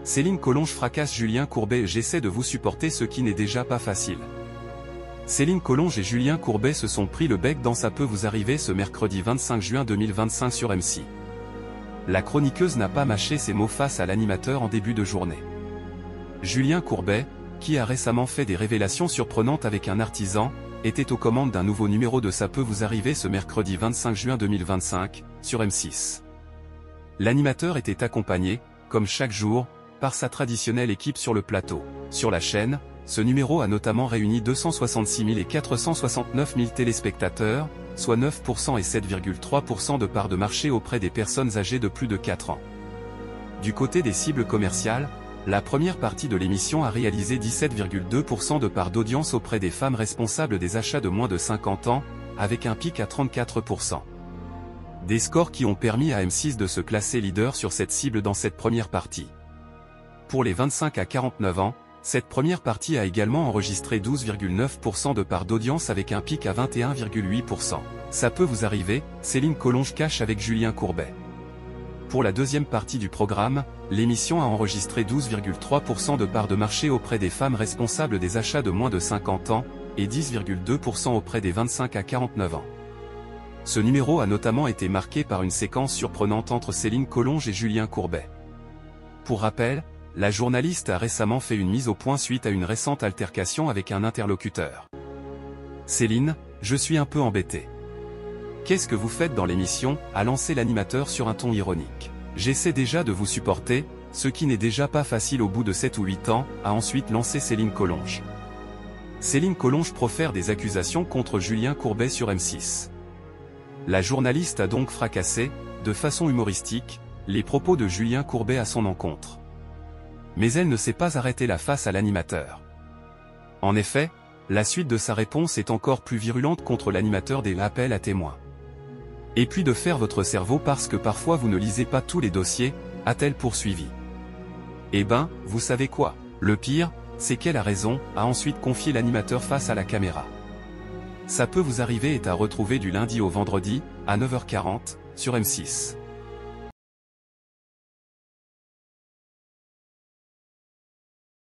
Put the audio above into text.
Céline Collonges fracasse Julien Courbet. J'essaie de vous supporter, ce qui n'est déjà pas facile. Céline Collonges et Julien Courbet se sont pris le bec dans Ça peut vous arriver ce mercredi 25 juin 2025 sur M6. La chroniqueuse n'a pas mâché ses mots face à l'animateur en début de journée. Julien Courbet, qui a récemment fait des révélations surprenantes avec un artisan, était aux commandes d'un nouveau numéro de Ça peut vous arriver ce mercredi 25 juin 2025, sur M6. L'animateur était accompagné, comme chaque jour, par sa traditionnelle équipe sur le plateau. Sur la chaîne, ce numéro a notamment réuni 266 000 et 469 000 téléspectateurs, soit 9% et 7,3% de part de marché auprès des personnes âgées de plus de 4 ans. Du côté des cibles commerciales, la première partie de l'émission a réalisé 17,2% de part d'audience auprès des femmes responsables des achats de moins de 50 ans, avec un pic à 34%. Des scores qui ont permis à M6 de se classer leader sur cette cible dans cette première partie. Pour les 25 à 49 ans, cette première partie a également enregistré 12,9% de part d'audience avec un pic à 21,8%. Ça peut vous arriver, Céline Collonges cache avec Julien Courbet. Pour la deuxième partie du programme, l'émission a enregistré 12,3% de part de marché auprès des femmes responsables des achats de moins de 50 ans, et 10,2% auprès des 25 à 49 ans. Ce numéro a notamment été marqué par une séquence surprenante entre Céline Collonges et Julien Courbet. Pour rappel, la journaliste a récemment fait une mise au point suite à une récente altercation avec un interlocuteur. Céline, je suis un peu embêtée. Qu'est-ce que vous faites dans l'émission, a lancé l'animateur sur un ton ironique. J'essaie déjà de vous supporter, ce qui n'est déjà pas facile au bout de 7 ou 8 ans, a ensuite lancé Céline Collonges. Céline Collonges profère des accusations contre Julien Courbet sur M6. La journaliste a donc fracassé, de façon humoristique, les propos de Julien Courbet à son encontre. Mais elle ne s'est pas arrêtée là face à l'animateur. En effet, la suite de sa réponse est encore plus virulente contre l'animateur des appels à témoins. Et puis de faire votre cerveau parce que parfois vous ne lisez pas tous les dossiers, a-t-elle poursuivi. Eh ben, vous savez quoi? Le pire, c'est qu'elle a raison, a ensuite confié l'animateur face à la caméra. Ça peut vous arriver est à retrouver du lundi au vendredi, à 9h40, sur M6.